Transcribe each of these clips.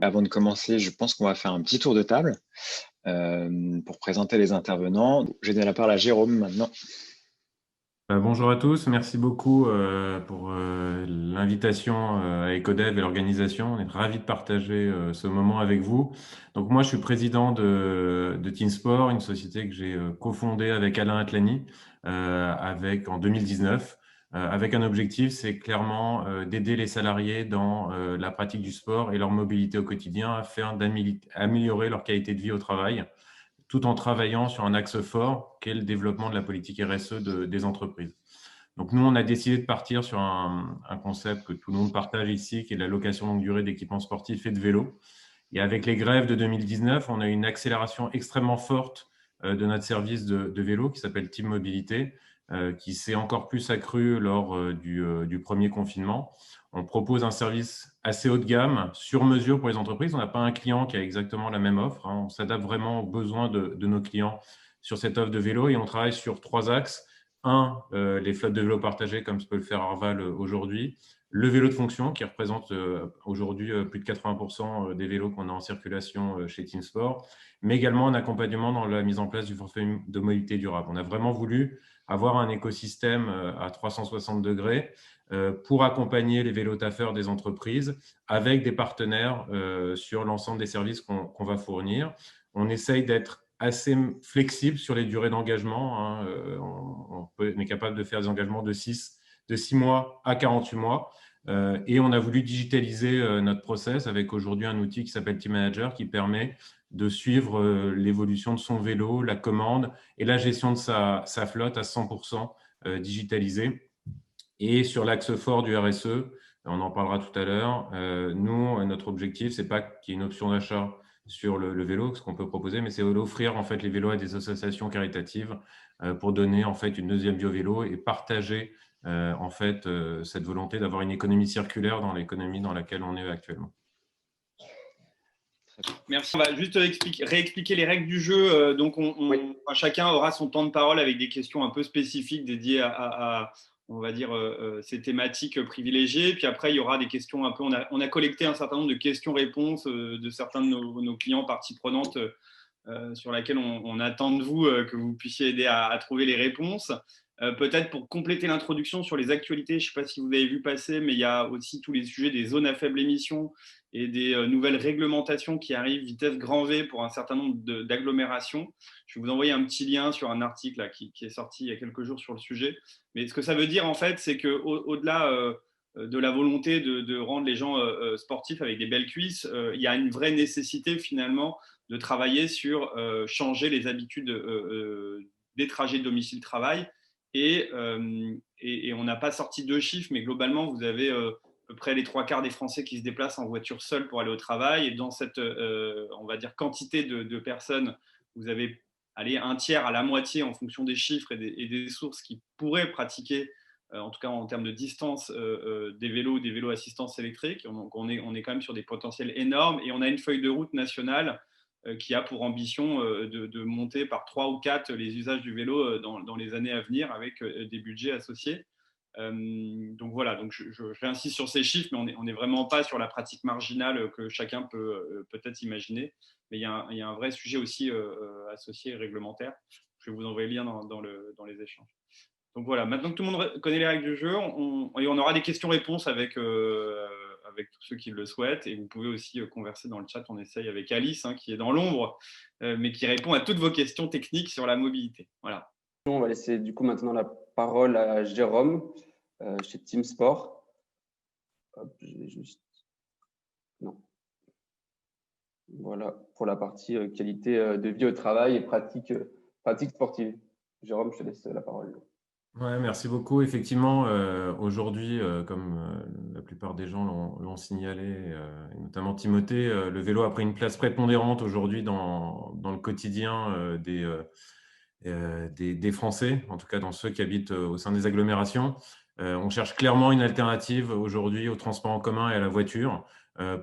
Avant de commencer, je pense qu'on va faire un petit tour de table pour présenter les intervenants. Je vais donner la parole à Jérôme maintenant. Bonjour à tous, merci beaucoup pour l'invitation à Ecodev et l'organisation. On est ravis de partager ce moment avec vous. Donc moi, je suis président de Teamsport, une société que j'ai cofondée avec Alain Atlani en 2019, avec un objectif, c'est clairement d'aider les salariés dans la pratique du sport et leur mobilité au quotidien afin d'améliorer leur qualité de vie au travail, tout en travaillant sur un axe fort qu'est le développement de la politique RSE des entreprises. Donc nous, on a décidé de partir sur un concept que tout le monde partage ici, qui est la location longue durée d'équipements sportifs et de vélos. Et avec les grèves de 2019, on a eu une accélération extrêmement forte de notre service de vélo qui s'appelle Team Mobilité, qui s'est encore plus accru lors du premier confinement. On propose un service assez haut de gamme, sur mesure pour les entreprises. On n'a pas un client qui a exactement la même offre. On s'adapte vraiment aux besoins de nos clients sur cette offre de vélo et on travaille sur 3 axes. Les flottes de vélos partagées, comme peut le faire Arval aujourd'hui. Le vélo de fonction, qui représente aujourd'hui plus de 80% des vélos qu'on a en circulation chez Teamsport, mais également un accompagnement dans la mise en place du forfait de mobilité durable. On a vraiment voulu avoir un écosystème à 360 degrés pour accompagner les vélotaffeurs des entreprises avec des partenaires sur l'ensemble des services qu'on va fournir. On essaye d'être assez flexible sur les durées d'engagement. On est capable de faire des engagements de 6 mois à 48 mois. Et on a voulu digitaliser notre process avec aujourd'hui un outil qui s'appelle Team Manager qui permet de suivre l'évolution de son vélo, la commande et la gestion de sa flotte à 100% digitalisée. Et sur l'axe fort du RSE, on en parlera tout à l'heure, nous, notre objectif, c'est pas qu'il y ait une option d'achat sur le vélo, ce qu'on peut proposer, mais c'est d'offrir en fait les vélos à des associations caritatives pour donner en fait une deuxième vie au vélo et partager en fait cette volonté d'avoir une économie circulaire dans l'économie dans laquelle on est actuellement. Merci. On va juste réexpliquer les règles du jeu. Donc, chacun aura son temps de parole avec des questions un peu spécifiques dédiées à on va dire, ces thématiques privilégiées. Puis après, il y aura des questions un peu. On a collecté un certain nombre de questions-réponses de certains de nos clients parties prenantes sur laquelle on attend de vous que vous puissiez aider à trouver les réponses. Peut-être pour compléter l'introduction sur les actualités, je ne sais pas si vous avez vu passer, mais il y a aussi tous les sujets des zones à faible émission et des nouvelles réglementations qui arrivent vitesse grand V pour un certain nombre d'agglomérations. Je vais vous envoyer un petit lien sur un article là, qui est sorti il y a quelques jours sur le sujet. Mais ce que ça veut dire, en fait, c'est qu'au-delà de la volonté de rendre les gens sportifs avec des belles cuisses, il y a une vraie nécessité finalement de travailler sur changer les habitudes des trajets domicile-travail. Et on n'a pas sorti 2 chiffres, mais globalement, vous avez à peu près les 3/4 des Français qui se déplacent en voiture seule pour aller au travail. Et dans cette, on va dire, quantité de personnes, vous avez un tiers à la moitié en fonction des chiffres et des sources qui pourraient pratiquer, en tout cas en termes de distance, des vélos assistance électrique. Donc on est quand même sur des potentiels énormes. Et on a une feuille de route nationale qui a pour ambition de monter par 3 ou 4 les usages du vélo dans les années à venir avec des budgets associés. Donc voilà, donc je réinsiste sur ces chiffres, mais on n'est vraiment pas sur la pratique marginale que chacun peut peut-être imaginer. Mais il y a un vrai sujet aussi associé et réglementaire. Je vais vous envoyer le lien dans les échanges. Donc voilà, maintenant que tout le monde connaît les règles du jeu, on aura des questions-réponses avec tous ceux qui le souhaitent. Et vous pouvez aussi converser dans le chat. On essaye avec Alice, qui est dans l'ombre, mais qui répond à toutes vos questions techniques sur la mobilité. Voilà. On va laisser du coup maintenant la parole à Jérôme chez Teamsport. Hop, je vais juste... Non. Voilà, pour la partie qualité de vie au travail et pratique sportive. Jérôme, je te laisse la parole. Ouais, merci beaucoup. Effectivement, aujourd'hui, comme la plupart des gens l'ont signalé, et notamment Timothée, le vélo a pris une place prépondérante aujourd'hui dans le quotidien des Français, en tout cas dans ceux qui habitent au sein des agglomérations. On cherche clairement une alternative aujourd'hui au transport en commun et à la voiture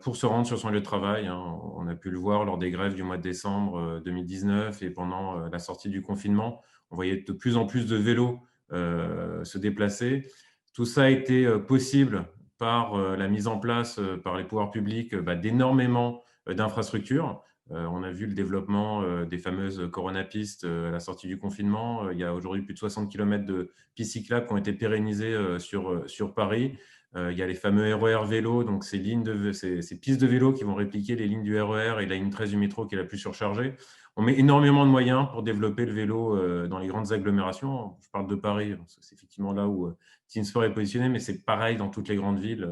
pour se rendre sur son lieu de travail. On a pu le voir lors des grèves du mois de décembre 2019 et pendant la sortie du confinement. On voyait de plus en plus de vélos se déplacer. Tout ça a été possible par la mise en place par les pouvoirs publics d'énormément d'infrastructures. On a vu le développement des fameuses coronapistes à la sortie du confinement. Il y a aujourd'hui plus de 60 km de pistes cyclables qui ont été pérennisées sur Paris. Il y a les fameux RER vélo, donc ces pistes de vélo qui vont répliquer les lignes du RER et la ligne 13 du métro qui est la plus surchargée. On met énormément de moyens pour développer le vélo dans les grandes agglomérations. Je parle de Paris, c'est effectivement là où Teamsport est positionné, mais c'est pareil dans toutes les grandes villes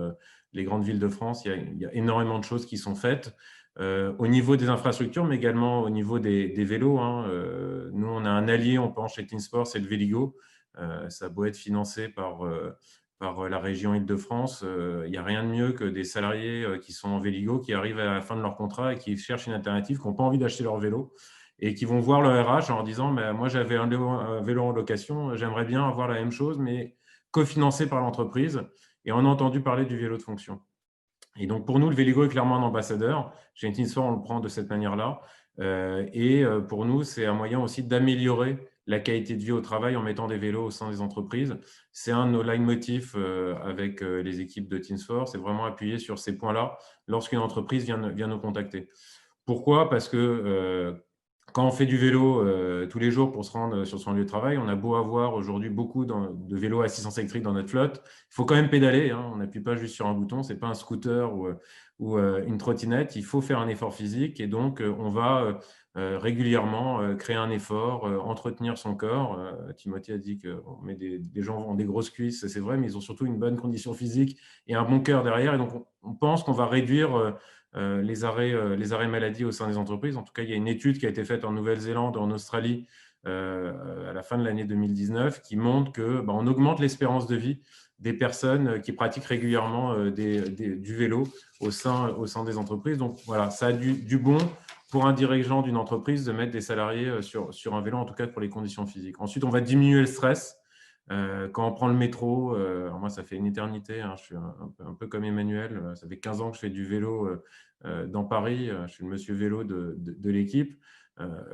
de France. Il y a énormément de choses qui sont faites au niveau des infrastructures, mais également au niveau des vélos. Nous, on a un allié, on pense chez Teamsport, c'est le Véligo. Ça a beau être financé par la région Île-de-France. Il n'y a rien de mieux que des salariés qui sont en Véligo, qui arrivent à la fin de leur contrat et qui cherchent une alternative, qui n'ont pas envie d'acheter leur vélo et qui vont voir leur RH en leur disant moi, j'avais un vélo en location, j'aimerais bien avoir la même chose, mais cofinancé par l'entreprise. Et on a entendu parler du vélo de fonction. Et donc, pour nous, le Véligo est clairement un ambassadeur. Chez Teamsport, on le prend de cette manière-là. Pour nous, c'est un moyen aussi d'améliorer la qualité de vie au travail en mettant des vélos au sein des entreprises. C'est un de nos leitmotifs avec les équipes de Teamsport. C'est vraiment appuyer sur ces points-là lorsqu'une entreprise vient nous contacter. Pourquoi ? Parce que quand on fait du vélo tous les jours pour se rendre sur son lieu de travail, on a beau avoir aujourd'hui beaucoup de vélos à assistance électrique dans notre flotte. Il faut quand même pédaler. On n'appuie pas juste sur un bouton. Ce n'est pas un scooter ou une trottinette. Il faut faire un effort physique. Et donc, on va régulièrement créer un effort, entretenir son corps. Timothée a dit que des gens ont des grosses cuisses. C'est vrai, mais ils ont surtout une bonne condition physique et un bon cœur derrière. Et donc, on pense qu'on va réduire les arrêts maladie au sein des entreprises. En tout cas, il y a une étude qui a été faite en Nouvelle-Zélande, en Australie, à la fin de l'année 2019, qui montre qu'on augmente l'espérance de vie des personnes qui pratiquent régulièrement du vélo au sein des entreprises. Donc voilà, ça a du bon pour un dirigeant d'une entreprise de mettre des salariés sur un vélo, en tout cas pour les conditions physiques. Ensuite, on va diminuer le stress. Quand on prend le métro, alors moi ça fait une éternité, je suis un peu comme Emmanuel, ça fait 15 ans que je fais du vélo dans Paris, je suis le monsieur vélo de l'équipe.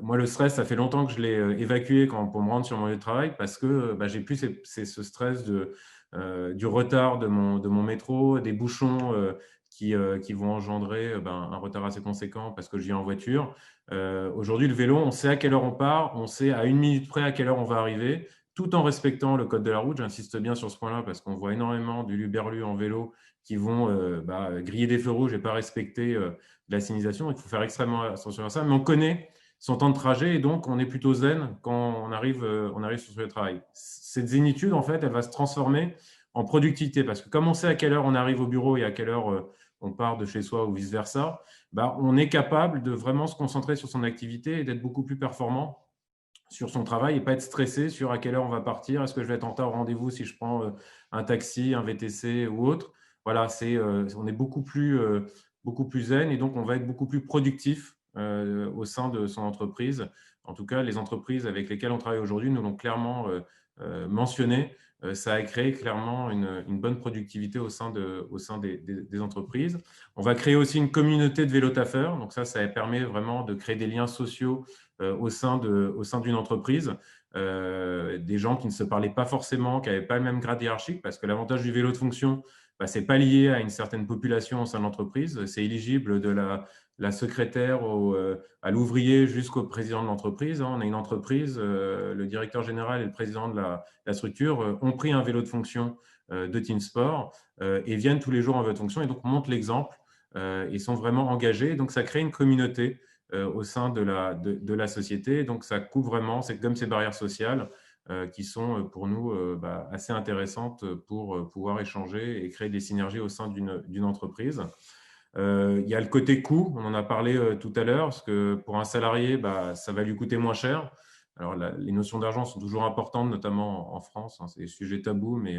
Moi le stress, ça fait longtemps que je l'ai évacué pour me rendre sur mon lieu de travail parce que j'ai plus ce stress du retard de mon métro, des bouchons qui vont engendrer un retard assez conséquent parce que je viens en voiture. Aujourd'hui le vélo, on sait à quelle heure on part, on sait à 1 minute près à quelle heure on va arriver, tout en respectant le code de la route. J'insiste bien sur ce point-là parce qu'on voit énormément du luberlu en vélo qui vont griller des feux rouges et pas respecter la signalisation. Il faut faire extrêmement attention à ça. Mais on connaît son temps de trajet et donc on est plutôt zen quand on arrive sur le travail. Cette zénitude, en fait, elle va se transformer en productivité parce que comme on sait à quelle heure on arrive au bureau et à quelle heure on part de chez soi ou vice-versa, on est capable de vraiment se concentrer sur son activité et d'être beaucoup plus performant sur son travail et pas être stressé sur à quelle heure on va partir, est-ce que je vais être en retard au rendez-vous si je prends un taxi, un VTC ou autre. Voilà, on est beaucoup plus zen et donc on va être beaucoup plus productif au sein de son entreprise. En tout cas, les entreprises avec lesquelles on travaille aujourd'hui nous l'ont clairement mentionné. Ça a créé clairement une bonne productivité au sein des entreprises. On va créer aussi une communauté de vélotaffeurs. Donc ça permet vraiment de créer des liens sociaux au sein d'une entreprise. Des gens qui ne se parlaient pas forcément, qui n'avaient pas le même grade hiérarchique, parce que l'avantage du vélo de fonction, ce n'est pas lié à une certaine population au sein de l'entreprise. C'est éligible de la secrétaire à l'ouvrier jusqu'au président de l'entreprise. On a une entreprise, le directeur général et le président de la structure ont pris un vélo de fonction de Teamsport et viennent tous les jours en vélo de fonction et donc montrent l'exemple et sont vraiment engagés. Donc, ça crée une communauté au sein de la société. Donc, ça coupe vraiment, c'est comme ces barrières sociales qui sont pour nous assez intéressantes pour pouvoir échanger et créer des synergies au sein d'une entreprise. Il y a le côté coût, on en a parlé tout à l'heure, parce que pour un salarié, ça va lui coûter moins cher. Alors, les notions d'argent sont toujours importantes, notamment en France. C'est des sujets tabous, mais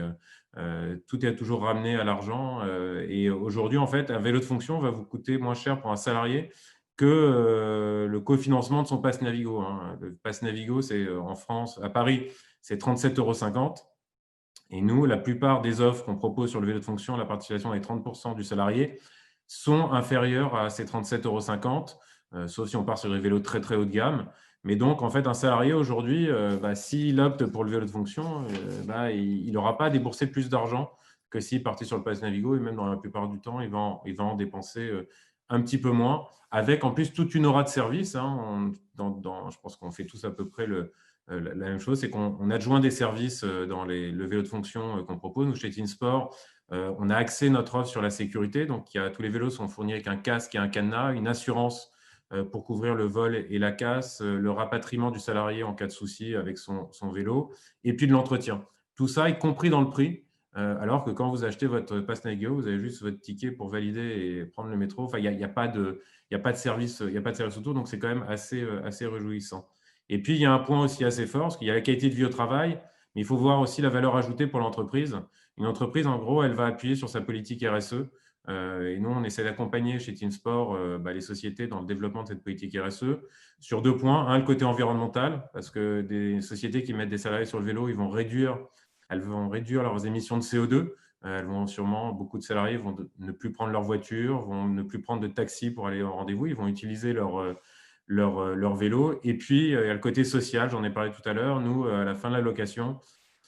tout est toujours ramené à l'argent. Et aujourd'hui, en fait, un vélo de fonction va vous coûter moins cher pour un salarié que le cofinancement de son pass Navigo. Le pass Navigo, c'est en France, à Paris, c'est 37,50 €. Et nous, la plupart des offres qu'on propose sur le vélo de fonction, la participation est 30% du salarié, sont inférieures à ces 37,50 €, sauf si on part sur des vélos très, très haut de gamme. Mais donc, en fait, un salarié aujourd'hui, s'il opte pour le vélo de fonction, il n'aura pas à débourser plus d'argent que s'il partait sur le Pass Navigo, et même dans la plupart du temps, il va en dépenser un petit peu moins, avec en plus toute une aura de service. Hein. Je pense qu'on fait tous à peu près la même chose, c'est qu'on adjoint des services dans le vélo de fonction qu'on propose. Nous, chez TeamSport, on a axé notre offre sur la sécurité. Donc, tous les vélos sont fournis avec un casque et un cadenas, une assurance pour couvrir le vol et la casse, le rapatriement du salarié en cas de souci avec son vélo, et puis de l'entretien. Tout ça est compris dans le prix, alors que quand vous achetez votre Pass Navigo, vous avez juste votre ticket pour valider et prendre le métro. Enfin, il n'y a pas de service autour, donc c'est quand même assez réjouissant. Et puis, il y a un point aussi assez fort, parce qu'il y a la qualité de vie au travail, mais il faut voir aussi la valeur ajoutée pour l'entreprise. Une entreprise, en gros, elle va appuyer sur sa politique RSE. Et nous, on essaie d'accompagner chez TeamSport les sociétés dans le développement de cette politique RSE sur 2 points. Un, le côté environnemental, parce que des sociétés qui mettent des salariés sur le vélo, elles vont réduire leurs émissions de CO2. Elles vont sûrement, beaucoup de salariés vont ne plus prendre leur voiture, vont ne plus prendre de taxi pour aller au rendez-vous. Ils vont utiliser leur vélo. Et puis, il y a le côté social, j'en ai parlé tout à l'heure. Nous, à la fin de la location,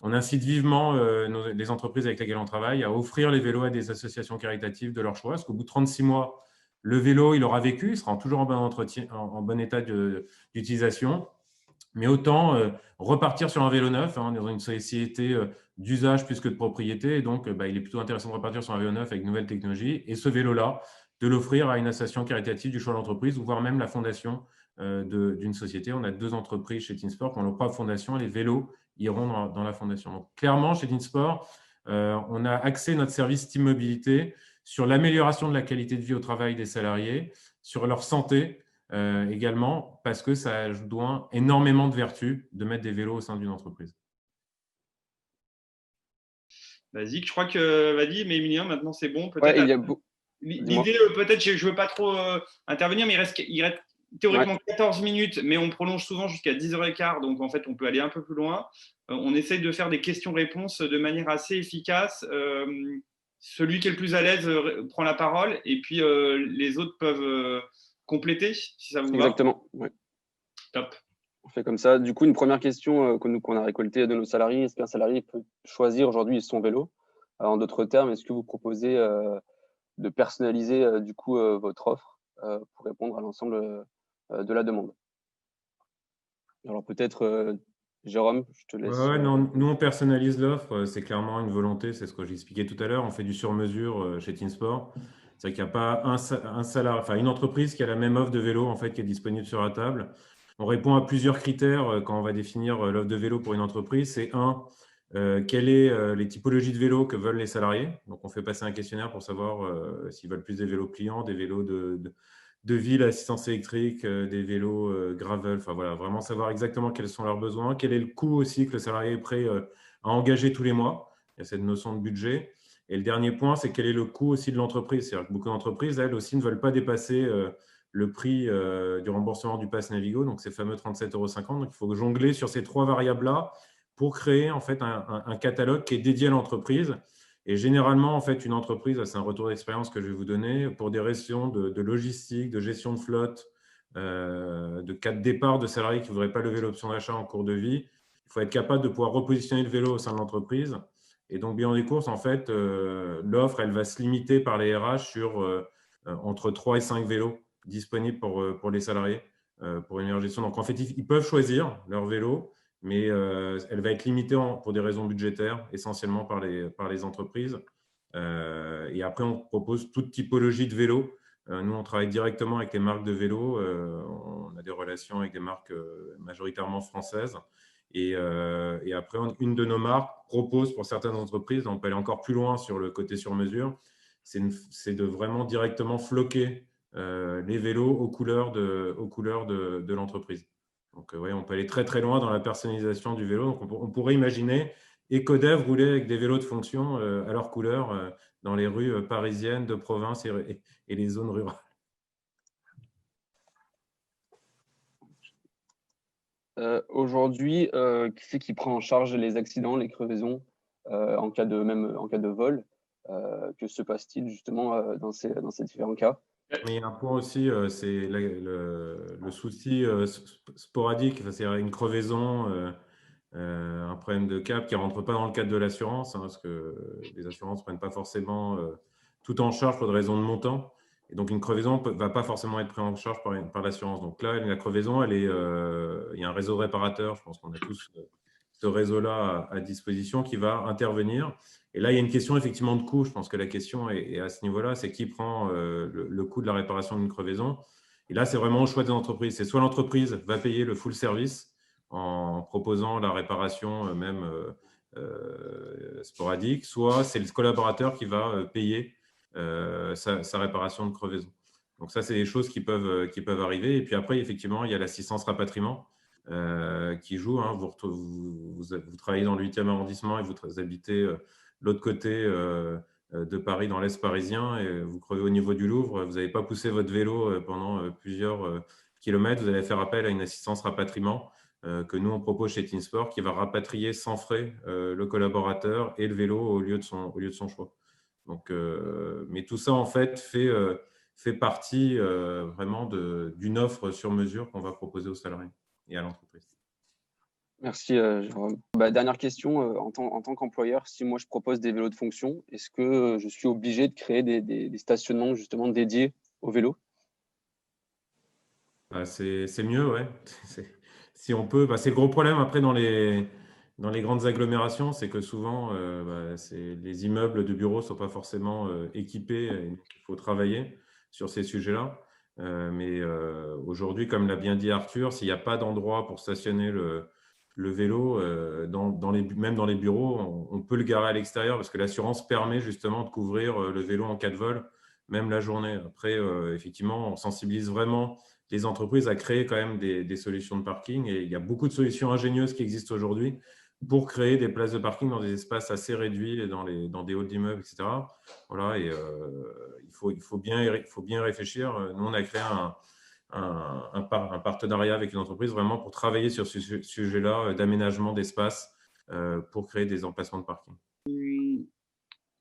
on incite vivement les entreprises avec lesquelles on travaille à offrir les vélos à des associations caritatives de leur choix, parce qu'au bout de 36 mois, le vélo, il aura vécu, il sera toujours en bon entretien, en bon état d'utilisation. Mais autant repartir sur un vélo neuf, dans une société d'usage plus que de propriété. Et donc, il est plutôt intéressant de repartir sur un vélo neuf avec de nouvelles technologies. Et ce vélo-là, de l'offrir à une association caritative du choix de l'entreprise, ou voire même la fondation d'une société. On a 2 entreprises chez TeamSport qui ont leur propre fondation. Les vélos iront dans la fondation. Donc, clairement, chez TeamSport, on a axé notre service Team Mobilité sur l'amélioration de la qualité de vie au travail des salariés, sur leur santé également, parce que ça ajoute énormément de vertus de mettre des vélos au sein d'une entreprise. Vas-y, je crois que vas-y, mais Emilien, maintenant c'est bon. Peut-être. Ouais, l'idée, peut-être, je ne veux pas trop intervenir, mais il reste théoriquement 14 minutes, mais on prolonge souvent jusqu'à 10h15, donc en fait, on peut aller un peu plus loin. On essaye de faire des questions-réponses de manière assez efficace. Celui qui est le plus à l'aise prend la parole, et puis les autres peuvent compléter, si ça vous va. Exactement, ouais. Top. On fait comme ça. Du coup, une première question qu'on a récoltée de nos salariés, est-ce qu'un salarié peut choisir aujourd'hui son vélo? En d'autres termes, est-ce que vous proposez de personnaliser votre offre pour répondre à l'ensemble de la demande? Alors peut-être, Jérôme, je te laisse. Non, nous, on personnalise l'offre. C'est clairement une volonté, c'est ce que j'expliquais tout à l'heure. On fait du sur-mesure chez TeamSport. C'est qu'il n'y a pas une entreprise qui a la même offre de vélo en fait, qui est disponible sur la table. On répond à plusieurs critères quand on va définir l'offre de vélo pour une entreprise. C'est quelles sont les typologies de vélos que veulent les salariés. Donc, on fait passer un questionnaire pour savoir s'ils veulent plus des vélos pliants, des vélos de ville, assistance électrique, des vélos gravel. Enfin, voilà, vraiment savoir exactement quels sont leurs besoins, quel est le coût aussi que le salarié est prêt à engager tous les mois. Il y a cette notion de budget. Et le dernier point, c'est quel est le coût aussi de l'entreprise. C'est-à-dire que beaucoup d'entreprises, elles aussi, ne veulent pas dépasser le prix du remboursement du Pass Navigo, donc ces fameux 37,50 €. Donc, il faut jongler sur ces 3 variables-là pour créer en fait un catalogue qui est dédié à l'entreprise. Et généralement, en fait, une entreprise, c'est un retour d'expérience que je vais vous donner, pour des raisons de logistique, de gestion de flotte, de cas de départ de salariés qui ne voudraient pas lever l'option d'achat en cours de vie, il faut être capable de pouvoir repositionner le vélo au sein de l'entreprise. Et donc, bilan des courses, en fait, l'offre, elle va se limiter par les RH sur entre 3 et 5 vélos disponibles pour les salariés pour une meilleure gestion. Donc, en fait, ils peuvent choisir leur vélo, mais elle va être limitée pour des raisons budgétaires, essentiellement par les entreprises. Et après, on propose toute typologie de vélo. Nous, on travaille directement avec les marques de vélo. On a des relations avec des marques majoritairement françaises. Et après, une de nos marques propose pour certaines entreprises, on peut aller encore plus loin sur le côté sur-mesure, c'est de vraiment directement floquer les vélos aux couleurs de l'entreprise. Donc, on peut aller très, très loin dans la personnalisation du vélo. Donc, on pourrait imaginer Ecodev rouler avec des vélos de fonction à leur couleur dans les rues parisiennes, de province et les zones rurales. Aujourd'hui, qui c'est qui prend en charge les accidents, les crevaisons, en cas de vol? Que se passe-t-il justement dans ces différents cas? Mais il y a un point aussi, c'est le souci sporadique, c'est-à-dire une crevaison un problème de cap qui ne rentre pas dans le cadre de l'assurance, hein, parce que les assurances ne prennent pas forcément tout en charge pour des raisons de montant. Et donc, une crevaison ne va pas forcément être prise en charge par l'assurance. Donc là, la crevaison, il y a un réseau réparateur. Je pense qu'on a tous ce réseau-là à disposition qui va intervenir. Et là, il y a une question effectivement de coût. Je pense que la question est à ce niveau-là, c'est qui prend le coût de la réparation d'une crevaison. Et là, c'est vraiment au choix des entreprises. C'est soit l'entreprise va payer le full service en proposant la réparation même sporadique, soit c'est le collaborateur qui va payer sa réparation de crevaison. Donc ça, c'est des choses qui peuvent arriver. Et puis après, effectivement, il y a l'assistance rapatriement qui joue. Hein. Vous travaillez dans le 8e arrondissement et vous habitez l'autre côté de Paris, dans l'Est parisien, et vous crevez au niveau du Louvre. Vous n'avez pas poussé votre vélo pendant plusieurs kilomètres. Vous allez faire appel à une assistance rapatriement que nous, on propose chez Teamsport, qui va rapatrier sans frais le collaborateur et le vélo au lieu de son choix. Donc, mais tout ça, en fait, fait partie vraiment d'une offre sur mesure qu'on va proposer aux salariés et à l'entreprise. Merci, Jérôme. Dernière question, en tant qu'employeur, si moi je propose des vélos de fonction, est-ce que je suis obligé de créer des stationnements justement dédiés aux vélos? C'est mieux, ouais. Si on peut, c'est le gros problème après dans les grandes agglomérations, c'est que souvent les immeubles de bureaux ne sont pas forcément équipés. Il faut travailler sur ces sujets-là. Mais aujourd'hui, comme l'a bien dit Arthur, s'il n'y a pas d'endroit pour stationner le vélo, même dans les bureaux, on peut le garer à l'extérieur parce que l'assurance permet justement de couvrir le vélo en cas de vol, même la journée. Après, effectivement, on sensibilise vraiment les entreprises à créer quand même des solutions de parking. Et il y a beaucoup de solutions ingénieuses qui existent aujourd'hui pour créer des places de parking dans des espaces assez réduits, dans des halls d'immeubles, etc. Voilà, et il faut bien réfléchir. Nous, on a créé un partenariat avec une entreprise vraiment pour travailler sur ce sujet-là d'aménagement d'espace pour créer des emplacements de parking.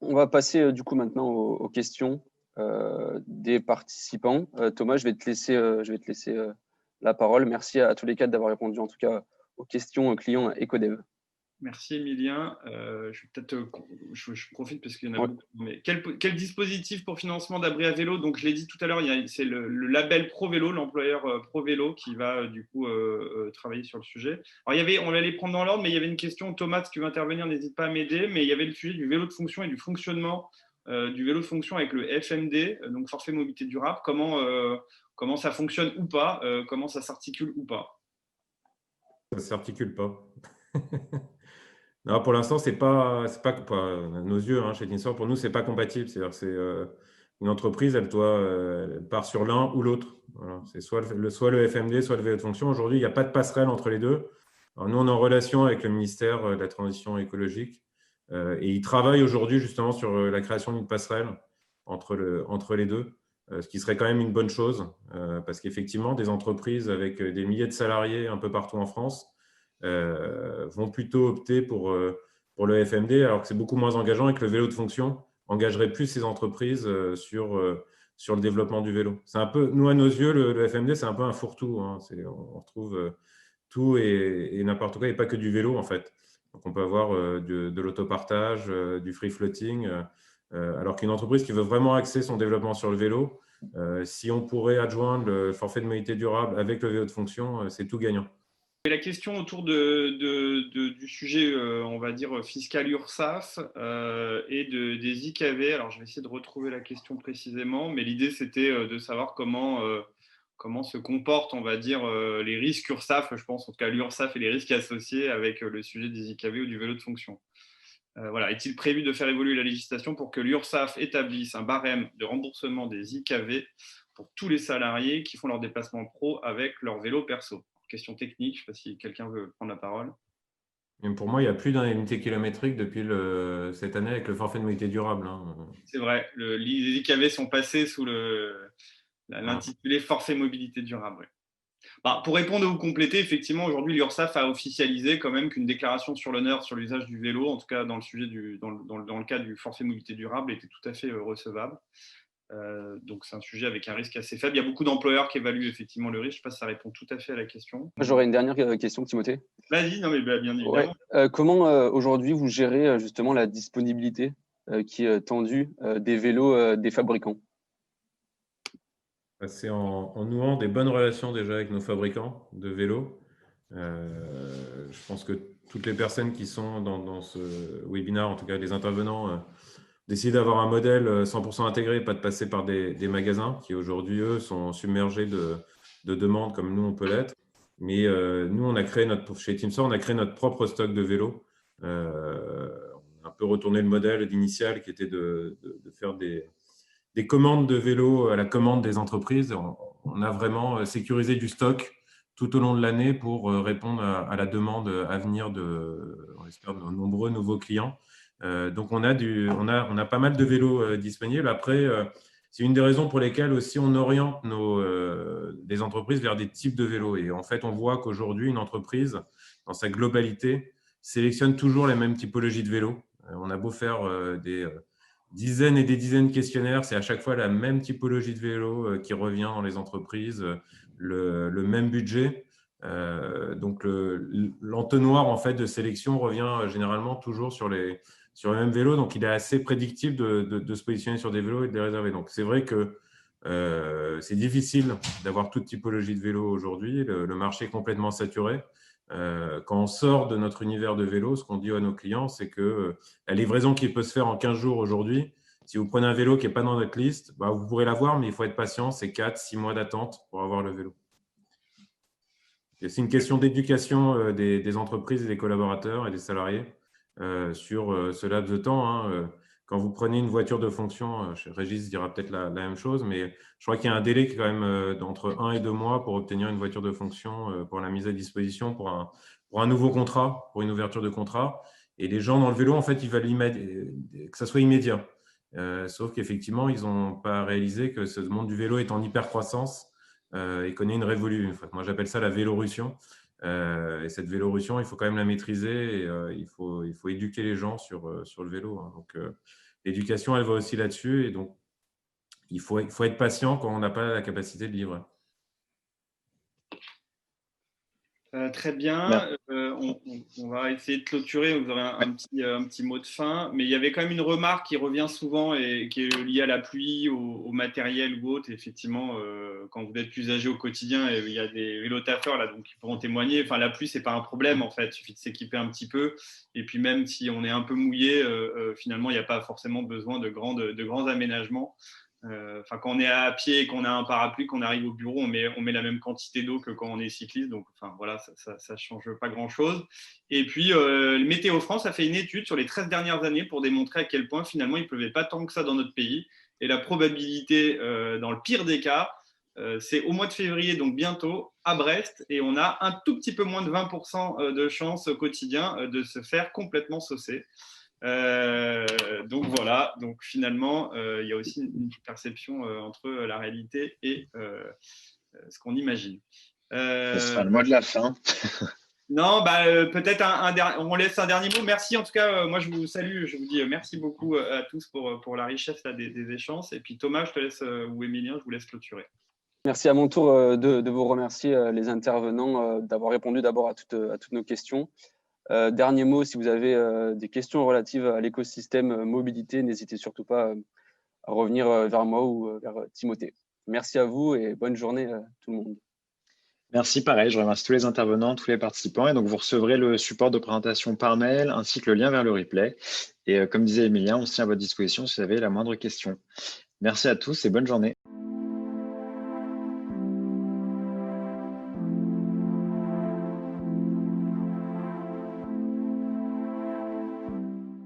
On va passer du coup maintenant aux questions des participants. Thomas, je vais te laisser la parole. Merci à tous les quatre d'avoir répondu en tout cas aux questions clients Ecodev. Merci Emilien. Je profite parce qu'il y en a beaucoup. Mais quel dispositif pour financement d'abri à vélo? Donc je l'ai dit tout à l'heure, c'est le label Pro Vélo, l'employeur Pro Vélo qui va du coup travailler sur le sujet. Alors on va les prendre dans l'ordre, mais il y avait une question. Thomas, si tu veux intervenir, n'hésite pas à m'aider. Mais il y avait le sujet du vélo de fonction et du fonctionnement du vélo de fonction avec le FMD, donc forfait mobilité durable. Comment ça fonctionne ou pas? Comment ça s'articule ou pas? Ça ne s'articule pas. Non, pour l'instant, c'est pas à nos yeux, hein, chez Teamsport, pour nous, c'est pas compatible. C'est-à-dire, une entreprise, elle part sur l'un ou l'autre. Voilà. C'est soit le FMD, soit le vélo de fonction. Aujourd'hui, il n'y a pas de passerelle entre les deux. Alors, nous, on est en relation avec le ministère de la Transition écologique et ils travaillent aujourd'hui justement sur la création d'une passerelle entre les deux, ce qui serait quand même une bonne chose parce qu'effectivement, des entreprises avec des milliers de salariés un peu partout en France vont plutôt opter pour le FMD, alors que c'est beaucoup moins engageant et que le vélo de fonction engagerait plus ces entreprises sur le développement du vélo. C'est un peu, nous, à nos yeux, le FMD, c'est un peu un fourre-tout. Hein. On retrouve tout et n'importe quoi, et pas que du vélo, en fait. Donc, on peut avoir de l'autopartage, du free floating, alors qu'une entreprise qui veut vraiment axer son développement sur le vélo, si on pourrait adjoindre le forfait de mobilité durable avec le vélo de fonction, c'est tout gagnant. Et la question autour du sujet, on va dire, fiscal URSSAF et des IKV. Alors, je vais essayer de retrouver la question précisément, mais l'idée, c'était de savoir comment se comportent, on va dire, les risques URSSAF, je pense, en tout cas l'URSSAF et les risques associés avec le sujet des IKV ou du vélo de fonction. Voilà. Est-il prévu de faire évoluer la législation pour que l'URSSAF établisse un barème de remboursement des IKV pour tous les salariés qui font leur déplacement pro avec leur vélo perso? Question technique, je ne sais pas si quelqu'un veut prendre la parole. Et pour moi, il n'y a plus d'indemnité kilométrique depuis cette année avec le forfait de mobilité durable. Hein. C'est vrai, les IKV sont passés sous l'intitulé forfait mobilité durable. Ouais. Pour répondre ou vous compléter, effectivement, aujourd'hui, l'URSSAF a officialisé quand même qu'une déclaration sur l'honneur sur l'usage du vélo, en tout cas dans le cadre du forfait mobilité durable, était tout à fait recevable. Donc, c'est un sujet avec un risque assez faible. Il y a beaucoup d'employeurs qui évaluent effectivement le risque. Je ne sais pas si ça répond tout à fait à la question. J'aurais une dernière question, Timothée. Vas-y, non, mais bien évidemment. Ouais. Comment aujourd'hui vous gérez justement la disponibilité qui est tendue des vélos des fabricants? C'est en nouant des bonnes relations déjà avec nos fabricants de vélos. Je pense que toutes les personnes qui sont dans ce webinaire, en tout cas les intervenants, d'essayer d'avoir un modèle 100% intégré, pas de passer par des magasins qui aujourd'hui, eux, sont submergés de demandes comme nous, on peut l'être. Mais nous, on a créé chez Teamsor, on a créé notre propre stock de vélos. On a un peu retourné le modèle initial qui était de faire des commandes de vélos à la commande des entreprises. On a vraiment sécurisé du stock tout au long de l'année pour répondre à la demande à venir on espère, de nos nombreux nouveaux clients. Donc, on a pas mal de vélos disponibles. Après, c'est une des raisons pour lesquelles aussi on oriente des entreprises vers des types de vélos. Et en fait, on voit qu'aujourd'hui, une entreprise, dans sa globalité, sélectionne toujours les mêmes typologies de vélos. On a beau faire des dizaines et des dizaines de questionnaires, c'est à chaque fois la même typologie de vélo qui revient dans les entreprises, le même budget. Donc, l'entonnoir en fait, de sélection revient généralement toujours sur les mêmes vélos. Donc, il est assez prédictible de se positionner sur des vélos et de les réserver. Donc, c'est vrai que c'est difficile d'avoir toute typologie de vélo aujourd'hui. Le marché est complètement saturé. Quand on sort de notre univers de vélo, ce qu'on dit à nos clients, c'est que la livraison qui peut se faire en 15 jours aujourd'hui, si vous prenez un vélo qui n'est pas dans notre liste, vous pourrez l'avoir, mais il faut être patient, c'est 4-6 mois d'attente pour avoir le vélo. C'est une question d'éducation des entreprises et des collaborateurs et des salariés sur ce laps de temps. Quand vous prenez une voiture de fonction, Régis dira peut-être la même chose, mais je crois qu'il y a un délai qui est quand même d'entre 1 et 2 mois pour obtenir une voiture de fonction pour la mise à disposition pour un nouveau contrat, pour une ouverture de contrat. Et les gens dans le vélo, en fait, ils veulent que ça soit immédiat. Sauf qu'effectivement, ils n'ont pas réalisé que ce monde du vélo est en hyper-croissance et connaît une révolution. Moi, j'appelle ça la vélorussion. Et cette vélorussion, il faut quand même la maîtriser et il faut éduquer les gens sur le vélo. Donc, l'éducation, elle va aussi là-dessus. Et donc, il faut être patient quand on n'a pas la capacité de livrer. Très bien. On va essayer de clôturer. Vous aurez un petit mot de fin. Mais il y avait quand même une remarque qui revient souvent et qui est liée à la pluie, au matériel ou autre. Et effectivement, quand vous êtes usager au quotidien, il y a des vélotaffeurs là, donc ils pourront témoigner. Enfin, la pluie, c'est pas un problème en fait. Il suffit de s'équiper un petit peu. Et puis même si on est un peu mouillé, finalement, il n'y a pas forcément besoin de grands aménagements. Quand on est à pied et qu'on a un parapluie, qu'on arrive au bureau, on met la même quantité d'eau que quand on est cycliste. Donc, voilà, ça change pas grand-chose. Et puis, Météo France a fait une étude sur les 13 dernières années pour démontrer à quel point, finalement, il ne pleuvait pas tant que ça dans notre pays. Et la probabilité, dans le pire des cas, c'est au mois de février, donc bientôt, à Brest. Et on a un tout petit peu moins de 20% de chance au quotidien de se faire complètement saucer. Donc voilà, donc finalement, il y a aussi une perception entre la réalité et ce qu'on imagine. Ce sera le mot de la fin. Non, peut-être on laisse un dernier mot. Merci en tout cas, moi je vous salue, je vous dis merci beaucoup à tous pour la richesse là, des échanges. Et puis Thomas, je te laisse, ou Émilien, je vous laisse clôturer. Merci à mon tour de vous remercier les intervenants d'avoir répondu d'abord à toutes nos questions. Dernier mot, si vous avez des questions relatives à l'écosystème mobilité, n'hésitez surtout pas à revenir vers moi ou vers Timothée. Merci à vous et bonne journée à tout le monde. Merci, pareil, je remercie tous les intervenants, tous les participants. Et donc, vous recevrez le support de présentation par mail ainsi que le lien vers le replay. Et comme disait Émilien, on se tient à votre disposition si vous avez la moindre question. Merci à tous et bonne journée.